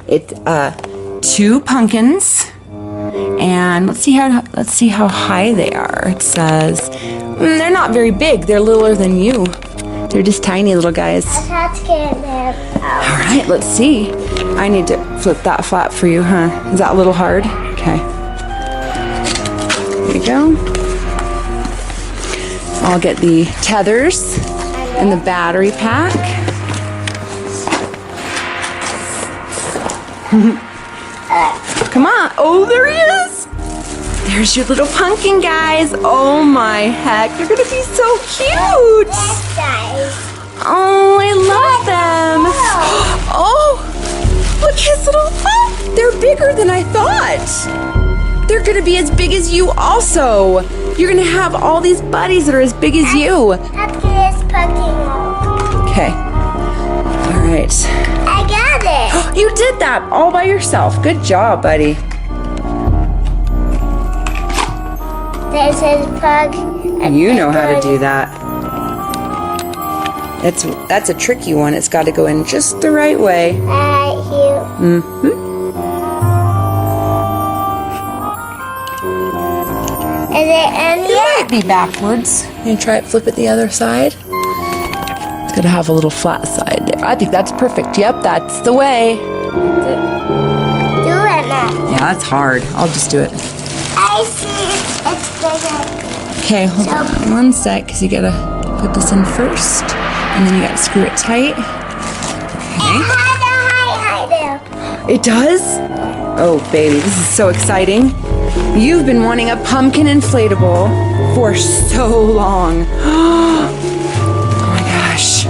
It's 2 pumpkins, and let's see how high they are. It says they're not very big. They're littler than you. They're just tiny little guys. I have to get them out. All right, let's see. I need to flip that flap for you, huh? Is that a little hard? Okay. There you go. I'll get the tethers and the battery pack. Come on. Oh, there he is. There's your little pumpkin, guys. Oh my heck. They're going to be so cute. Oh, I love them. Oh, look, his little, oh, they're bigger than I thought. They're going to be as big as you also. You're going to have all these buddies that are as big as you. Okay. All right. I got it. You did that all by yourself. Good job, buddy. This is pug. You know how to do that. That's a tricky one. It's got to go in just the right way. Here. Mm-hmm. Is it in It might be backwards. You try it, flip it the other side. It's got to have a little flat side there. I think that's perfect. Yep, that's the way. Do it now. Yeah, that's hard. I'll just do it. I see it's bigger. Okay, hold on 1 sec, because you got to put this in first. And then you got to screw it tight. Okay. It does? Oh, baby, this is so exciting. You've been wanting a pumpkin inflatable for so long. Oh my gosh.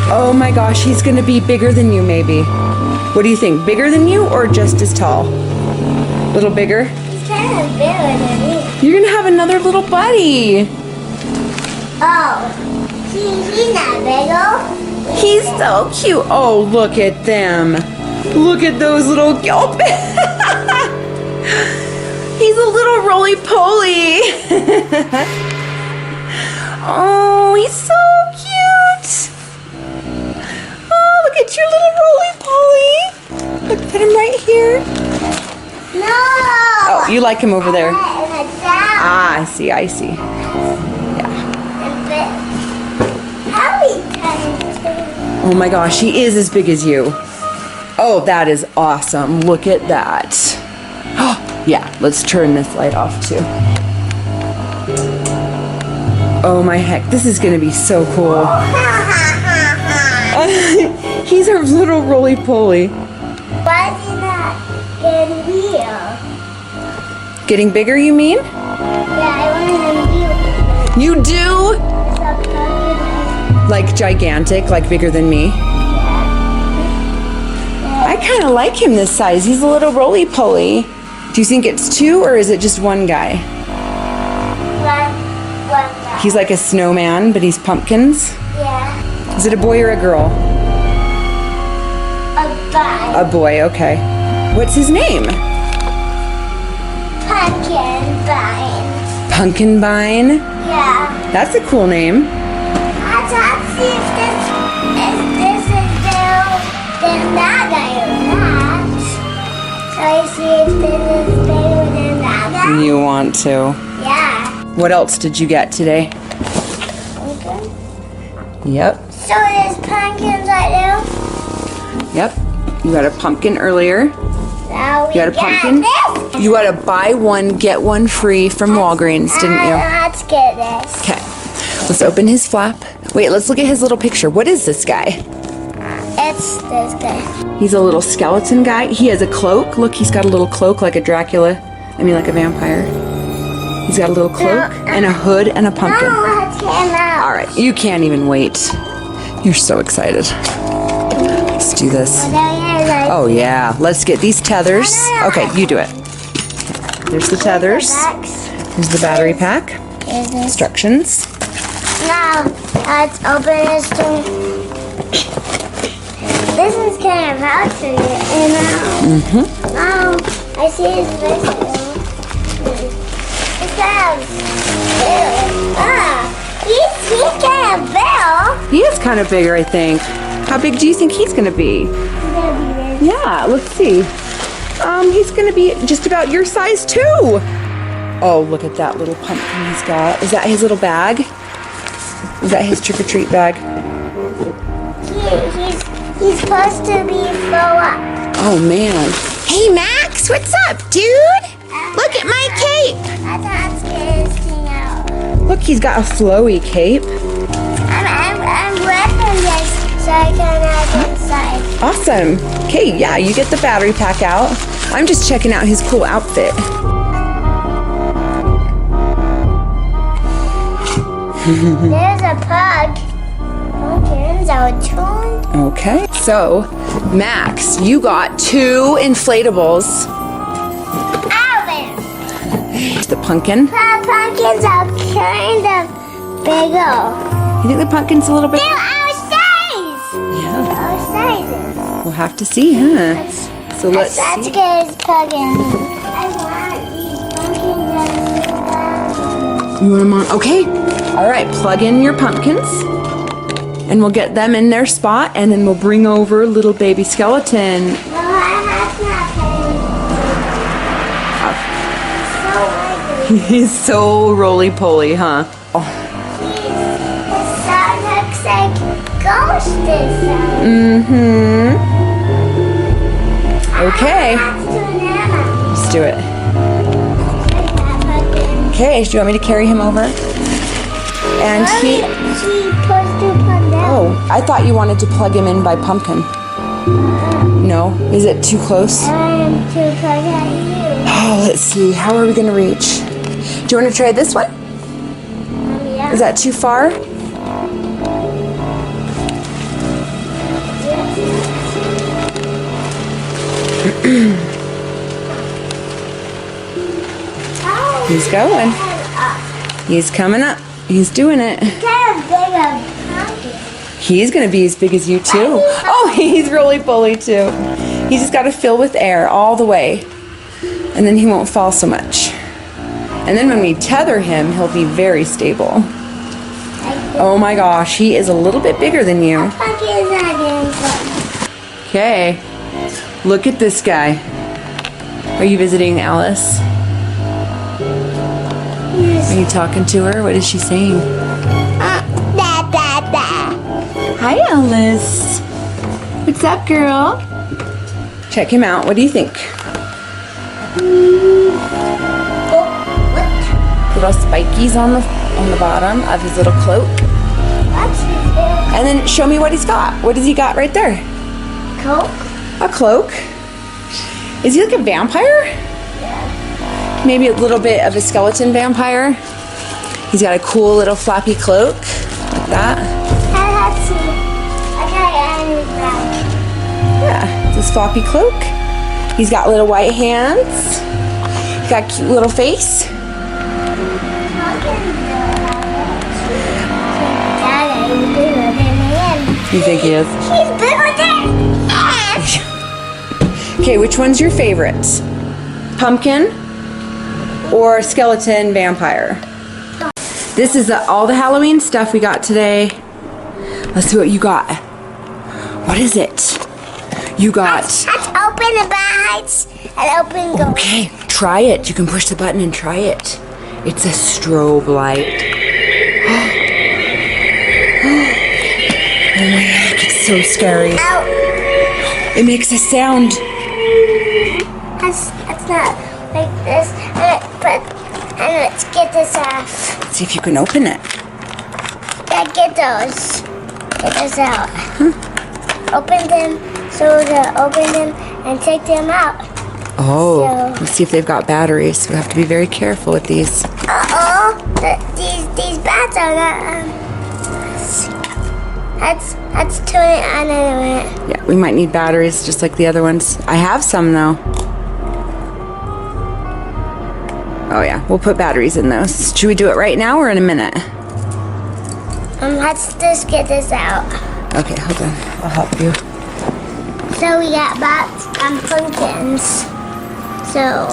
Oh my gosh, he's gonna be bigger than you maybe. What do you think? Bigger than you or just as tall? Little bigger? He's kind of bigger than me. You're gonna have another little buddy. Oh, he's not bigger. He's so cute. Oh, look at them. Look at those little... Oh, he's a little roly-poly. Oh, he's so cute. Oh, look at your little roly-poly. Look, put him right here. No. Oh, you like him over there. Ah, I see. Oh my gosh, he is as big as you. Oh, that is awesome. Look at that. Oh, yeah, let's turn this light off too. Oh my heck, this is gonna be so cool. He's a little roly-poly. Why is he not getting bigger? Getting bigger, you mean? Yeah, I want him bigger. You do? Like gigantic, like bigger than me? I kind of like him this size. He's a little roly-poly. Do you think it's 2 or is it just one guy? One guy. He's like a snowman, but he's pumpkins? Yeah. Is it a boy or a girl? A guy. A boy, okay. What's his name? Pumpkin vine. Pumpkin Vine? Yeah. That's a cool name. I thought see if this is still that guy or not. So I see if this is bigger than that guy. You want to. Yeah. What else did you get today? Okay. Yep. So there's pumpkins right now. Yep. You got a pumpkin earlier. Now we You got a pumpkin? this. You got to buy one, get one free from Walgreens, didn't you? Let's get this. Okay. Let's open his flap. Wait, let's look at his little picture. What is this guy? It's this guy. He's a little skeleton guy. He has a cloak. Look, he's got a little cloak like a Dracula. I mean, like a vampire. He's got a little cloak and a hood and a pumpkin. Let's get him out. All right, you can't even wait. You're so excited. Let's do this. Oh yeah, let's get these tethers. Okay, you do it. There's the tethers. Here's the battery pack. Instructions. Now, let's open this thing. This is kind of hard to get in out. Oh, I see his face. It sounds big. Ah, he's kind of big. He is kind of bigger, I think. How big do you think he's gonna be? Yeah, let's see. He's gonna be just about your size too. Oh, look at that little pumpkin he's got. Is that his little bag? Is that his trick-or-treat bag? He's supposed to be full up. Oh man. Hey Max, what's up, dude? Look at my cape. I thought his thing out. Look, he's got a flowy cape. I'm ripping this so I can have it inside. Awesome. Okay, yeah, you get the battery pack out. I'm just checking out his cool outfit. There's a pug. Pumpkins are tuned. Okay, so Max, you got 2 inflatables. Alvin. There's the pumpkin. The pumpkins are kind of bigger. You think the pumpkin's a little bit? They're our size. Yeah, Our sizes. we'll have to see, huh? So let's Let's see. get his pumpkin. I want these pumpkins. You want them on? Okay. All right, plug in your pumpkins. And we'll get them in their spot, and then we'll bring over little baby skeleton. No, I have nothing. So He's so roly-poly, huh? Oh. the sun looks like ghost this side. Mm-hmm. Okay. Let's do Nana. Let's do it. Like that pumpkin. Okay, do you want me to carry him over? And he... She supposed to put down. Oh, I thought you wanted to plug him in by pumpkin. No? Is it too close? I'm too plug at you. Oh, let's see. How are we going to reach? Do you want to try this one? Yeah. Is that too far? He's going. He's coming up. He's doing it. Kind of big of pumpkin. He's going to be as big as you too. Oh, he's really bully too. He just got to fill with air all the way. And then he won't fall so much. And then when we tether him, he'll be very stable. Oh my gosh, he is a little bit bigger than you. Pumpkin's not getting fun. Okay, look at this guy. Are you visiting Alice? Are you talking to her? What is she saying? Hi, Alice. What's up, girl? Check him out. What do you think? Little spikies on the bottom of his little cloak. And then show me what he's got. What does he got right there? Coke? A cloak. Is he like a vampire? Yeah. Maybe a little bit of a skeleton vampire. He's got a cool little floppy cloak like that. Let's see. Okay, Yeah, it's his floppy cloak. He's got little white hands. He's got a cute little face. You think he is? He's bigger than Okay, which one's your favorite? Pumpkin or skeleton vampire? This is all the Halloween stuff we got today. Let's see what you got. What is it? You got... Let's open the bags and open go. Okay, try it. You can push the button and try it. It's a strobe light. Oh my heck, it's so scary. Ow. It makes a sound. That's not like this. And let's get this off. Let's see if you can open it. Yeah, get those. Get those out. Open them so to open them and take them out. Oh, So- let's see if they've got batteries. We have to be very careful with these. These bats are not. Let's turn it on in a minute. Yeah, we might need batteries just like the other ones. I have some though. Oh yeah, we'll put batteries in those. Should we do it right now or in a minute? Let's just get this out. Okay, hold on. I'll help you. So we got bats and pumpkins. So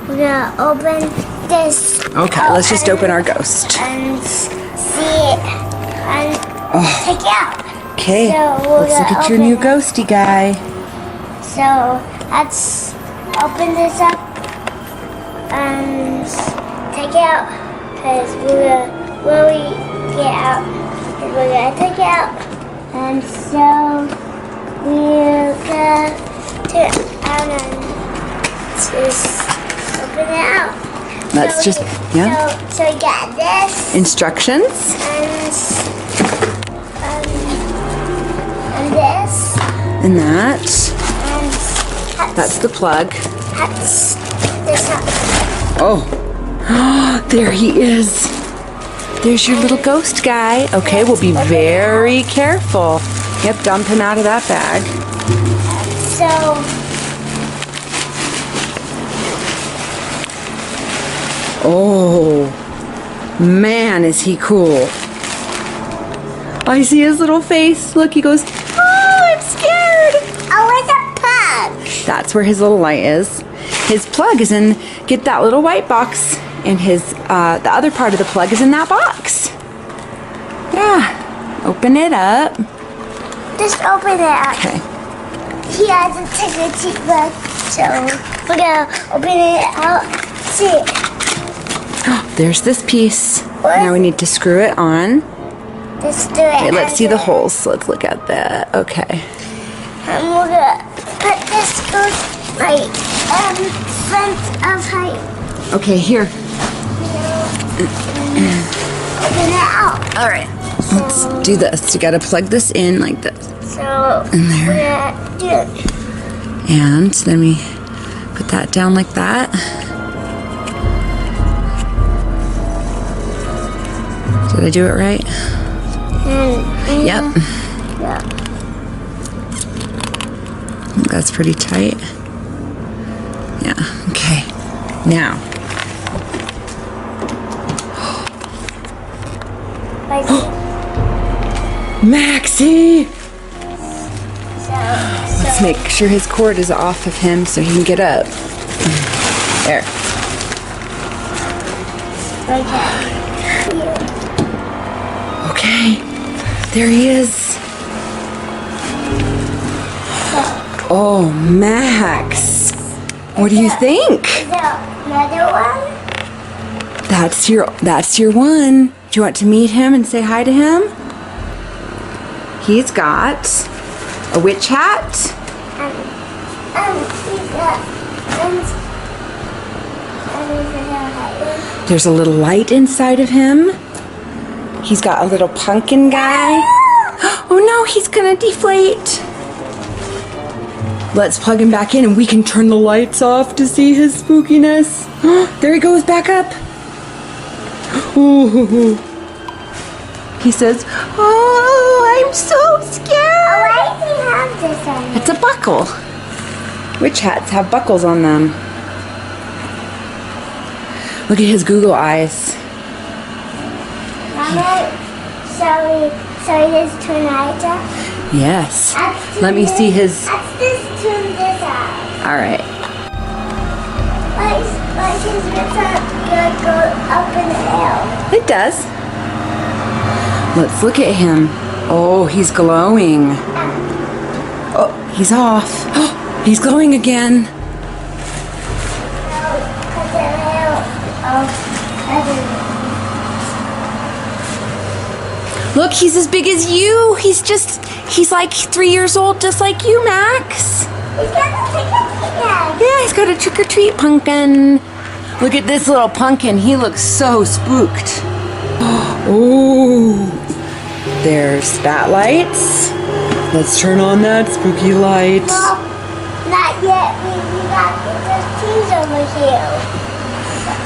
we're gonna open this. Okay, let's just open our ghost. And see it. And take it out. Okay, So let's look at your new ghosty guy. So let's open this up and take it out, because when we get out, we're gonna take it out, and so we're gonna turn it on and just open it out. Let's So just, yeah. So we got this Instructions. and this. And that. And That's the plug. that's this up. Oh, there he is. There's your little ghost guy. Okay, we'll be very careful. Yep, dump him out of that bag. So Oh, man, is he cool. I see his little face. Look, he goes, oh, I'm scared. oh, where's the plug? That's where his little light is. His plug is in, get that little white box, and his, the other part of the plug is in that box. Yeah, open it up. Just open it up. Okay. He has a ticket plug, so we're gonna open it out. See. There's this piece. Now we need to screw it on. Let's do it. Okay, let's see the holes. Let's look at that. Okay. And we're gonna put this goes right front of height. Okay, here. Open it out. All right. Let's do this. You gotta plug this in like this. So In there. we're gonna do it. And then we put that down like that. Did I do it right? Yep. Yeah. That's pretty tight. Yeah, okay. Now. Maxie! Let's make sure his cord is off of him so he can get up. There. Okay. There he is. Oh, Max. What do you think? Is there another one? That's your one. Do you want to meet him and say hi to him? He's got a witch hat. He's got There's a little light inside of him. He's got a little pumpkin guy. Oh no, he's gonna deflate. Let's plug him back in and we can turn the lights off to see his spookiness. There he goes back up. Ooh. He says, oh, I'm so scared. Why does he have this on? It's a buckle. Witch hats have buckles on them. Look at his Google eyes. Mama, so this turn lights off? Yes. Let me see his. Let's just turn this off. All right. Like his ribs are gonna go up in the air. It does. Let's look at him. Oh, he's glowing. Oh, he's off. Oh, he's glowing again. Look, he's as big as you. He's like 3 years old, just like you, Max. He's got a trick-or-treat. Yeah, he's got a trick-or-treat pumpkin. Look at this little pumpkin. He looks so spooked. Oh, there's that lights. Let's turn on that spooky light. Well, not yet. We got the trees over here.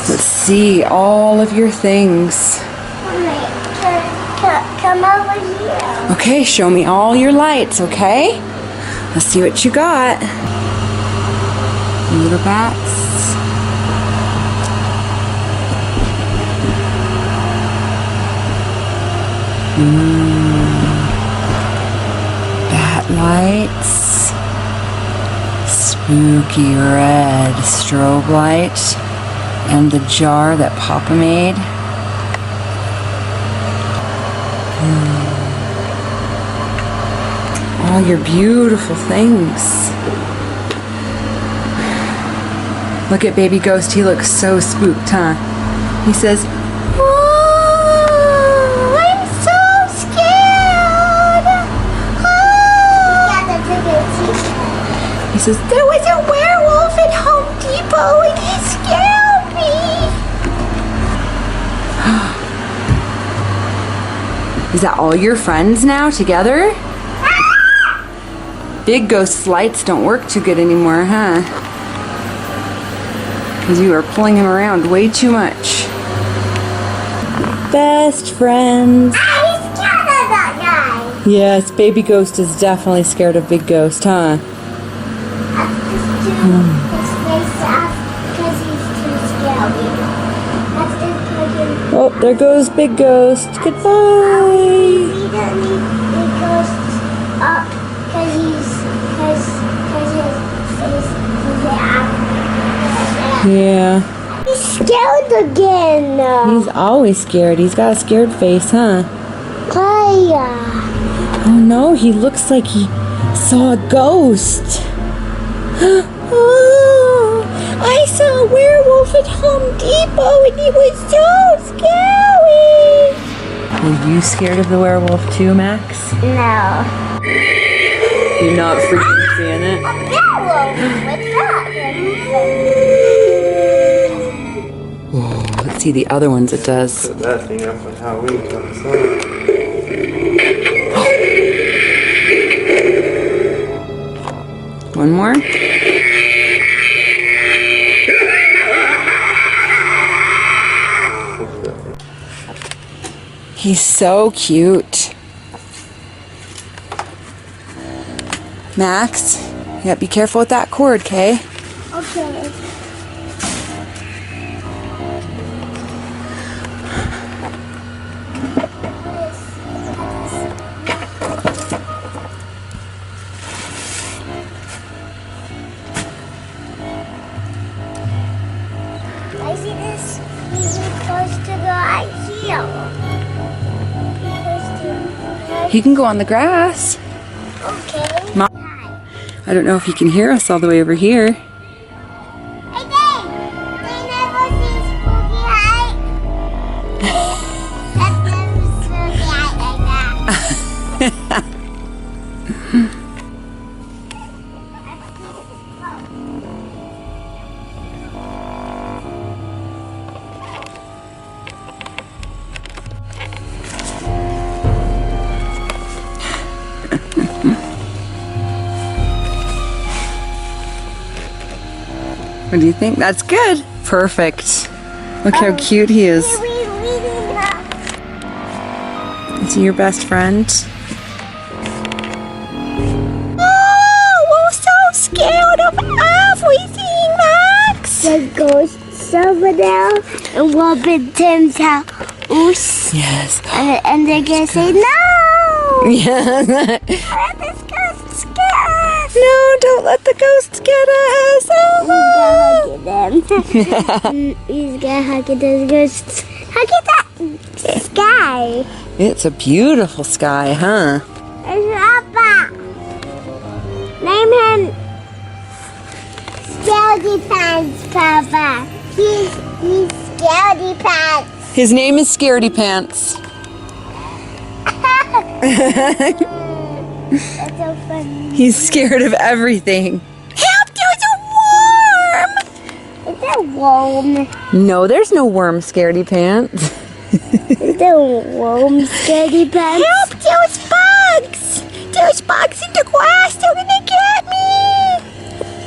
Let's see all of your things. Come over here. Okay, show me all your lights, okay? Let's see what you got. Little bats. Bat lights. Spooky red strobe light. And the jar that Papa made. all your beautiful things. Look at baby ghost. He looks so spooked, huh? He says, "Oh, I'm so scared." Oh. He says, "There was a werewolf at Home Depot and he scared me." Is that all your friends now together? Big ghost's lights don't work too good anymore, huh? Because you are pulling him around way too much. Best friends. I'm scared of that guy. Yes, baby ghost is definitely scared of big ghost, huh? His face off because he's too scary. That's the fucking. Oh, there goes big ghost. Goodbye. We don't need big ghosts up because his face is out. Yeah. He's scared again. He's always scared. He's got a scared face, huh? Kaya. Oh no, he looks like he saw a ghost. Oh, I saw a werewolf at Home Depot and he was so scary. Are you scared of the werewolf too, Max? No. You're not freaking seeing it? A werewolf. What's that? Oh, let's see the other ones it does. Put that thing up on Halloween comes on. One more. He's so cute. Max, you gotta be careful with that cord, okay? Okay. I see this. He's supposed to go out here. He can go on the grass. Okay. Mom. I don't know if he can hear us all the way over here. Hey, Dave! They never see spooky height. That's never spooky height like that. What do you think? That's good. Perfect. Look how cute he is. Is he your best friend? Oh, we're so scared of everything, Max. The ghosts over there and Robin Tim's house. Yes. And they're gonna say no! Yes. Let this ghost scare us! No, don't let the ghosts get us. He's gonna hug those ghosts. Hug at that sky. It's a beautiful sky, huh? It's Papa. Name him Scaredy Pants, Papa. He's Scaredy Pants. His name is Scaredy Pants. That's so funny. He's scared of everything. Help, there's a worm! Is that worm? No, there's no worm, Scaredy Pants. Is that worm, Scaredy Pants? Help, there's bugs! There's bugs in the grass, they're gonna get me!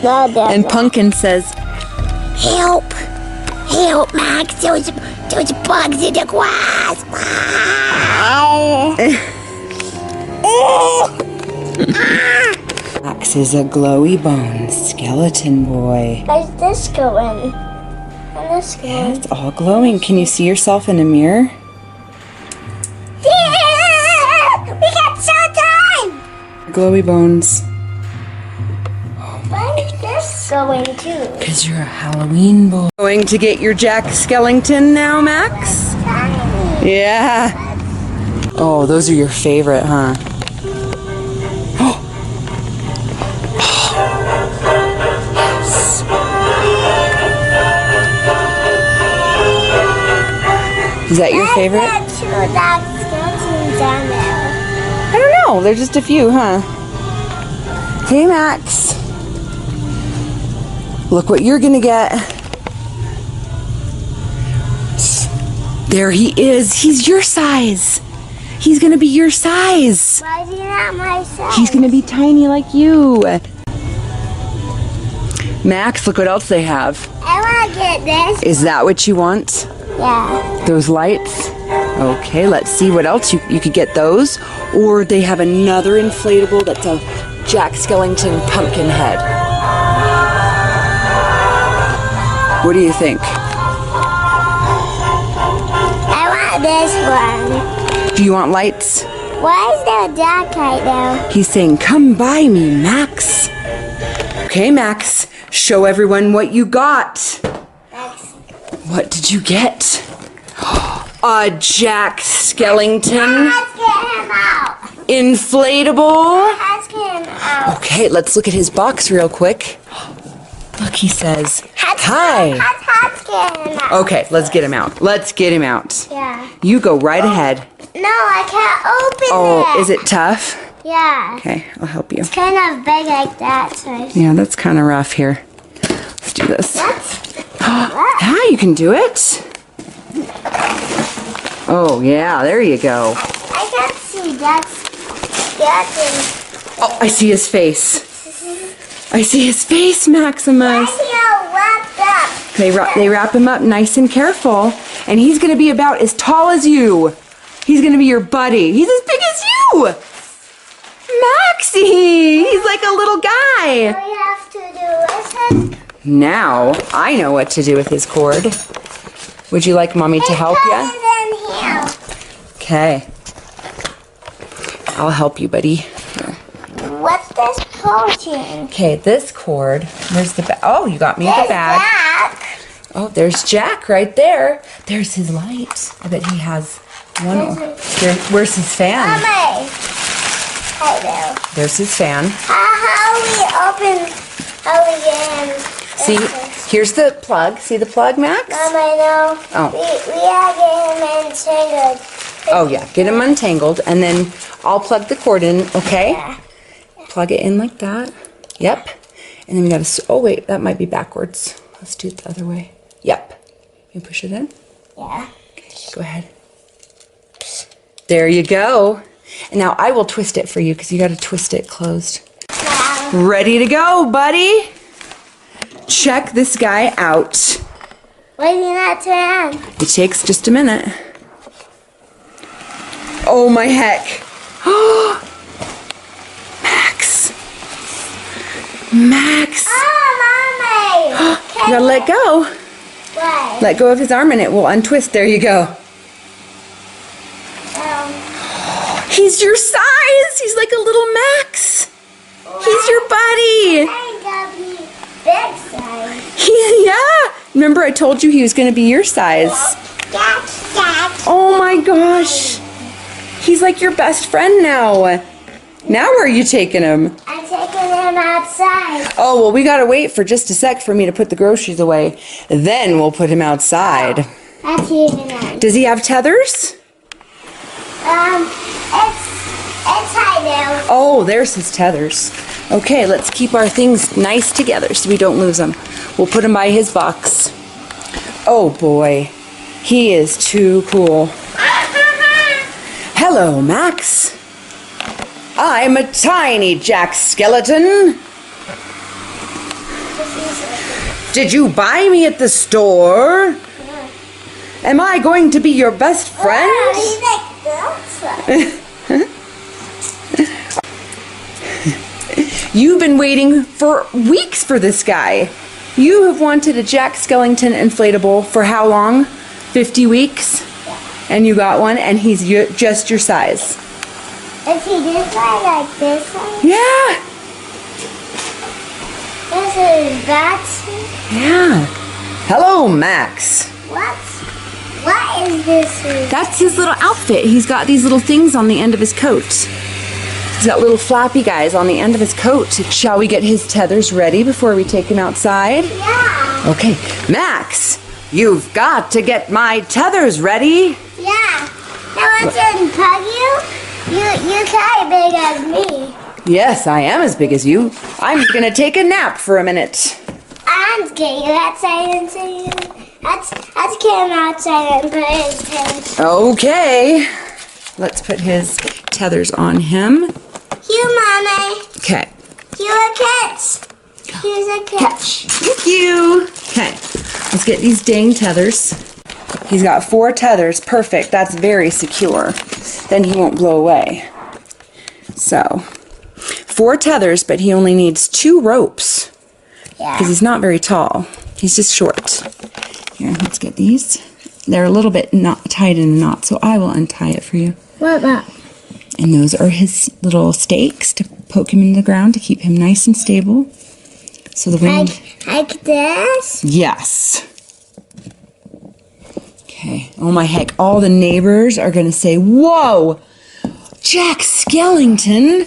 No, And Pumpkin says, help! Help, Max, there's bugs in the grass! Max is a glowy bone skeleton boy. Where's this going? And this Yeah, going? it's all glowing. Can you see yourself in a mirror? Yeah! We got showtime! Glowy bones. Where's this going too? Because you're a Halloween boy. Going to get your Jack Skellington now, Max? Tiny. Yeah. Oh, those are your favorite, huh? Oh, Is that your favorite? I got 2 dark skeletons down there. I don't know. There's just a few, huh? Hey, Max. Look what you're gonna get. There he is. He's your size. He's gonna be your size. Why is he not my size? He's gonna be tiny like you. Max, look what else they have. I want to get this. Is that what you want? Yeah. Those lights? Okay, let's see what else you could get those. Or they have another inflatable that's a Jack Skellington pumpkin head. What do you think? I want this one. Do you want lights? Why is there a dark light there? He's saying, come by me, Max. Okay, Max, show everyone what you got. What did you get? A Jack Skellington Let's get him out. inflatable. Let's get him out. Okay, let's look at his box real quick. Look, he says, hi. Let's get him out. Okay, let's get him out. Let's get him out. Yeah. You go right ahead. No, I can't open it. Oh, is it tough? Yeah. Okay, I'll help you. It's kind of big like that. So Yeah, that's kind of rough here. Let's do this. Yeah, you can do it. Oh, yeah, there you go. I can't see that skeleton. Oh, I see his face. I see his face, Maximus. wrapped up. They wrap him up nice and careful, and he's going to be about as tall as you. He's going to be your buddy. He's as big as you. Maxie, he's like a little guy. All you have to do is Now, I know what to do with his cord. Would you like Mommy to help put you? it in here. Okay. I'll help you, buddy. What's this protein? Okay, this cord, where's the bag? Oh, you got me the bag. Jack. Oh, there's Jack right there. There's his light. I bet he has one. Where's his fan? Mommy. Hi there. There's his fan. How we get him? See, here's the plug. See the plug, Max? Mom, I know. Oh. We are getting him entangled. Oh, yeah. Get him untangled, and then I'll plug the cord in, okay? Yeah. Plug it in like that. Yep. And then we gotta, oh wait, that might be backwards. Let's do it the other way. Yep. You push it in? Yeah. Okay, go ahead. There you go. And now I will twist it for you because you gotta twist it closed. Yeah. Ready to go, buddy? Check this guy out. Waiting that turn. It takes just a minute. Oh my heck. Max. Oh, Mommy. You gotta let go. What? Let go of his arm and it will untwist. There you go. He's your size. He's like a little Max. He's your buddy. I gotta be big size. Yeah. Remember I told you he was gonna be your size. Jack. Oh my gosh. He's like your best friend now. Now where are you taking him? I'm taking him outside. Oh, well, we gotta wait for just a sec for me to put the groceries away. Then we'll put him outside. That's even nice. Does he have tethers? It's high there. Oh, there's his tethers. Okay, let's keep our things nice together so we don't lose them. We'll put him by his box. Oh boy, he is too cool. Hello, Max. I'm a tiny Jack Skeleton. Did you buy me at the store? Am I going to be your best friend? You've been waiting for weeks for this guy. You have wanted a Jack Skellington inflatable for how long? 50 weeks? And you got one, and he's just your size. Is he just like this one? Yeah. This is that. Yeah. Hello, Max. What is this? That's his little outfit. He's got these little things on the end of his coat. He's got little flappy guys on the end of his coat. Shall we get his tethers ready before we take him outside? Yeah. Okay, Max, You've got to get my tethers ready. Yeah. Now let's unplug you. You're kind of big as me. Yes, I am as big as you. I'm gonna take a nap for a minute. I'm getting you outside and saying, let's get him outside and put his tethers. Okay. Let's put his tethers on him. You, Mommy. Okay. You a catch. Here's a catch. Thank you. Okay. Let's get these dang tethers. He's got 4 tethers. Perfect. That's very secure. Then he won't blow away. So, 4 tethers, but he only needs 2 ropes. Yeah. Because he's not very tall. He's just short. Here, let's get these. They're a little bit not tied in a knot, so I will untie it for you. What about? And those are his little stakes to poke him in the ground to keep him nice and stable. So the wind... Like this? Yes. Okay. Oh my heck. All the neighbors are going to say, whoa, Jack Skellington.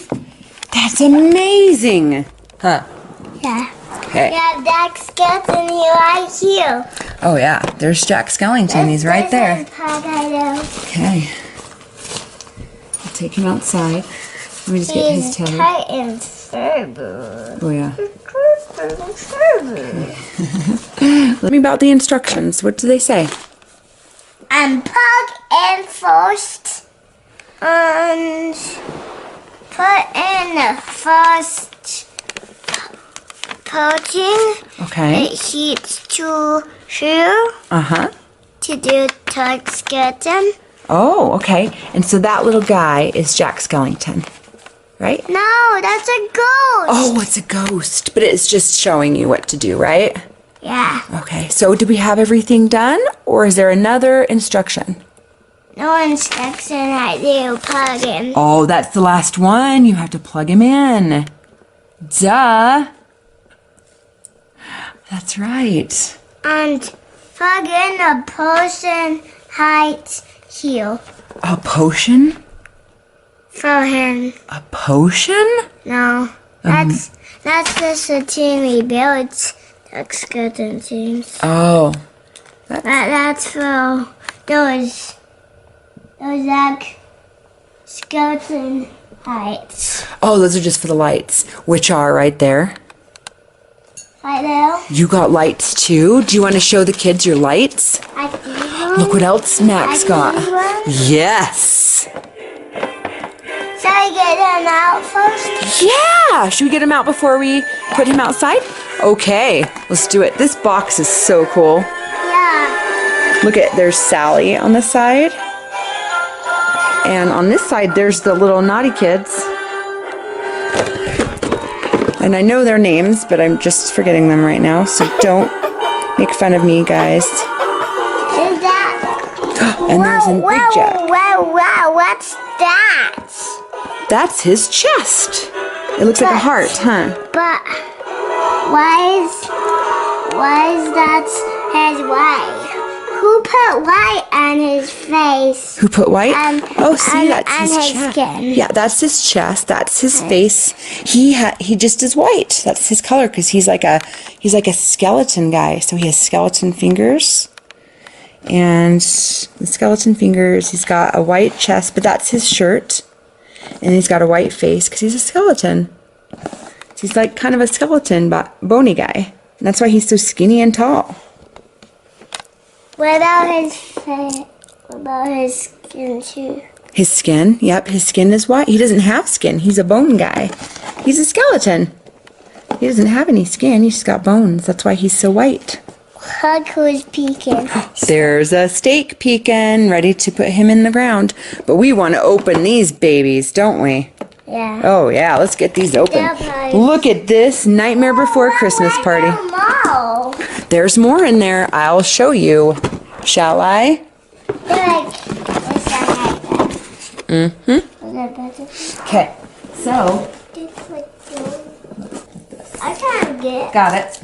That's amazing. Huh. Yeah. Okay. You have Jack Skellington right here. Oh yeah. There's Jack Skellington. He's right there. Okay. I'll take him outside. Let me just get his tether. Oh yeah. Let me about the instructions. What do they say? Unplug in first and put in the first coating. Okay. It heats to here Uh-huh. to do tight skeleton. Oh, okay. And so that little guy is Jack Skellington, right? No, that's a ghost. Oh, it's a ghost, but it's just showing you what to do, right? Yeah. Okay, so do we have everything done, or is there another instruction? No instruction I do plug in. Oh, that's the last one. You have to plug him in. Duh. That's right. And plug in a potion height here A potion? for him. A potion? No, that's just a team we built. Like skeleton teams. Oh. That's for those like skeleton heights. Oh, those are just for the lights, which are right there. Right there. You got lights too? Do you want to show the kids your lights? I do. Look what else Max got. One. Yes. Shall I get them out first? Yeah. Should we get him out before we put him outside? Okay, let's do it. This box is so cool. Yeah. Look at, there's Sally on the side. And on this side, there's the little naughty kids. And I know their names, but I'm just forgetting them right now. So don't make fun of me, guys. Is that? And there's a big Jack. Wow, what's that? That's his chest. It looks like a heart, huh? But why is that his white? Who put white on his face? Who put white? Oh, see, and that's his chest. Skin. Yeah, that's his chest. That's his face. He just is white. That's his color because he's like a skeleton guy. So he has skeleton fingers, and the skeleton fingers. He's got a white chest, but that's his shirt, and he's got a white face because he's a skeleton. He's like kind of a skeleton, but bony guy. And that's why he's so skinny and tall. What about his face? What about his skin too? His skin? Yep, his skin is white. He doesn't have skin. He's a bone guy. He's a skeleton. He doesn't have any skin. He's just got bones. That's why he's so white. Look who's peeking. There's a stake peeking, ready to put him in the ground. But we want to open these babies, don't we? Yeah. Oh, yeah. Let's get these open. Yeah, Look at this Nightmare Before Christmas party. No. There's more in there. I'll show you. Shall I? Mm-hmm. Okay. So. I can't get. Got it.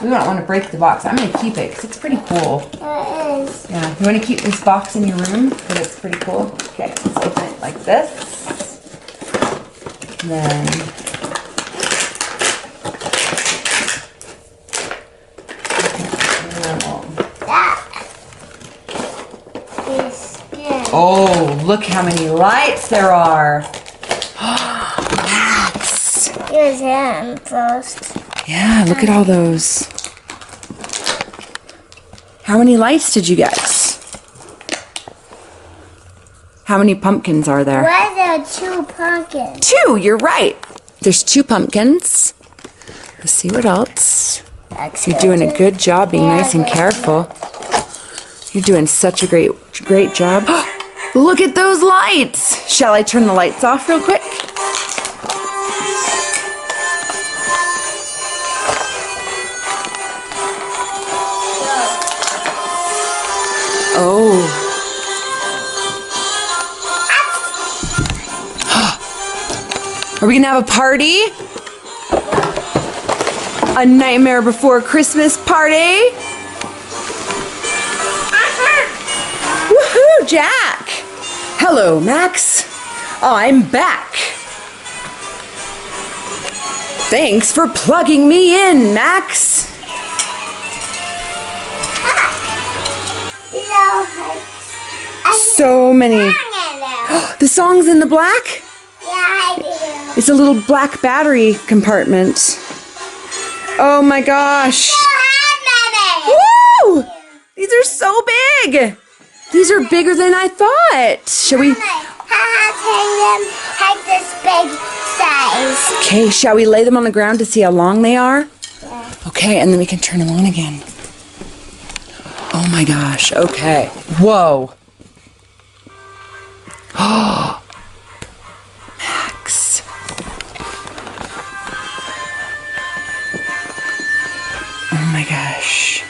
We don't want to break the box. I'm going to keep it because it's pretty cool. It is. Yeah. You want to keep this box in your room because it's pretty cool? Okay. Let's open it like this. Then. Oh, look how many lights there are. Max. Use him first. Yeah, look at all those. How many lights did you get? How many pumpkins are there? Why are there 2 pumpkins? 2, you're right. There's 2 pumpkins. Let's see what else. You're doing a good job being nice and careful. You're doing such a great job. Look at those lights. Shall I turn the lights off real quick? Oh. Are we gonna have a party? A Nightmare Before Christmas party? Woohoo, Jack! Hello, Max. I'm back. Thanks for plugging me in, Max. So many. The song's in the black? Yeah, I do. It's a little black battery compartment. Oh my gosh. Woo! These are so big. These are bigger than I thought. Shall we? Take this big size. Okay, shall we lay them on the ground to see how long they are? Yeah. Okay, and then we can turn them on again. Oh my gosh, okay. Whoa. Oh, Max. Oh my gosh.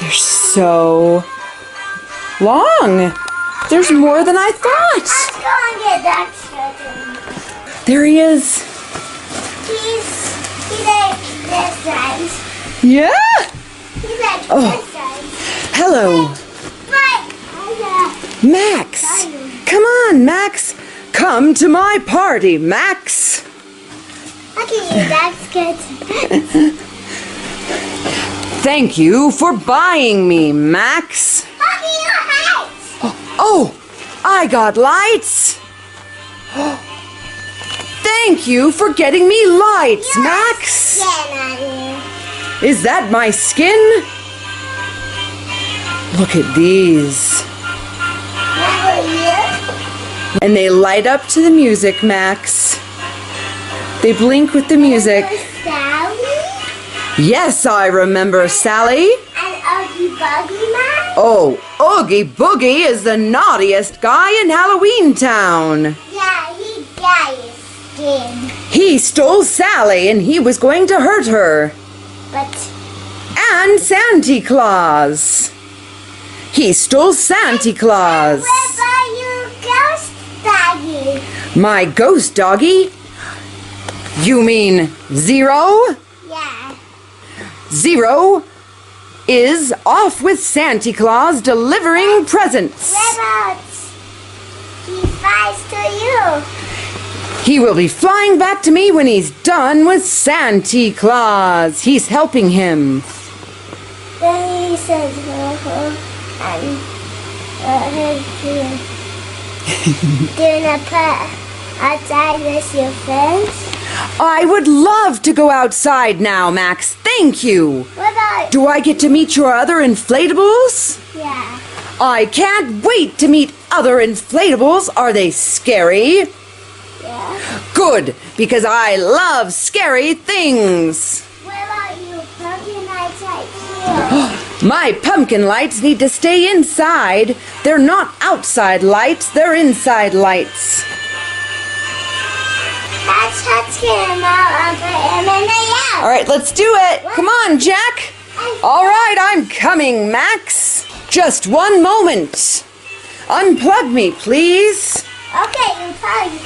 They're so long. There's more than I thought. Let's go and get that chicken. There he is. He's like this size. Yeah. He's like Oh. this size. Hello. Max. Come on, Max. Come to my party, Max. Look at you, that's good. Thank you for buying me, Max. Look at your height. Oh, I got lights. Thank you for getting me lights, Max. Skin on you. Is that my skin? Look at these. Remember you? And they light up to the music, Max. They blink with the music. Sally? Yes, I remember Sally. And Oogie Boogie Man? Oh, Oogie Boogie is the naughtiest guy in Halloween Town. Yeah, he got his skin. He stole Sally and he was going to hurt her. But And Santa Claus. He stole Santa Claus. what about your ghost doggy? My ghost doggy? You mean Zero? Yeah. Zero is off with Santa Claus delivering presents. What about he flies to you? He will be flying back to me when he's done with Santa Claus. He's helping him. Then he says, and doing a pet outside with your friends. I would love to go outside now, Max. Thank you. What about Do I get to meet your other inflatables? yeah? I can't wait to meet other inflatables. Are they scary? Yeah. Good, because I love scary things. What about you? Pumpkin outside here. My pumpkin lights need to stay inside. They're not outside lights, they're inside lights. Let's touch him out and put him in the yard. All right, let's do it. Come on, Jack. All right, I'm coming, Max. Just one moment. Unplug me, please. Okay, you probably.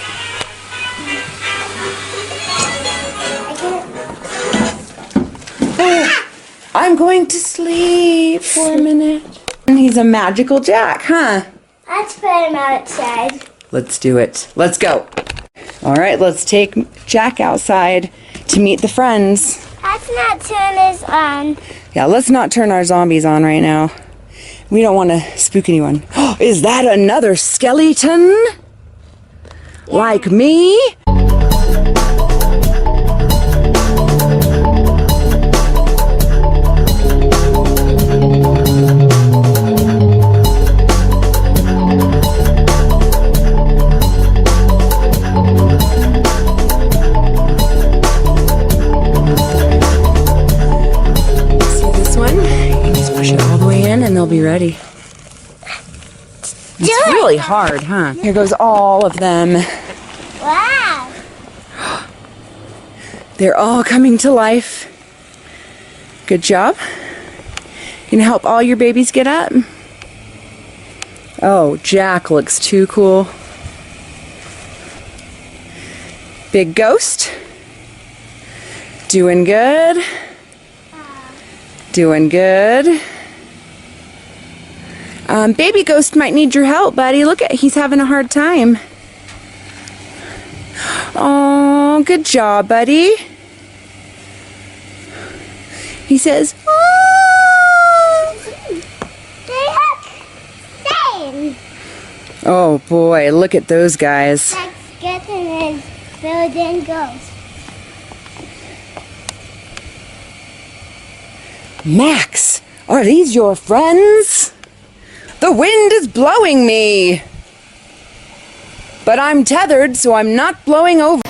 I'm going to sleep for a minute. And he's a magical Jack, huh? Let's put him outside. Let's do it. Let's go. All right, let's take Jack outside to meet the friends. Let's not turn this on. Yeah, let's not turn our zombies on right now. We don't want to spook anyone. Is that another skeleton? Like me? They'll be ready. It's really hard, huh? Here goes all of them. Wow. They're all coming to life. Good job. You gonna help all your babies get up? Oh, Jack looks too cool. Big Ghost. Doing good. Doing good. Baby Ghost might need your help, buddy. Look at, he's having a hard time. Oh, good job, buddy. He says, oh boy, look at those guys. That skeleton is filled in ghost. Max, are these your friends? The wind is blowing me. But I'm tethered, so I'm not blowing over.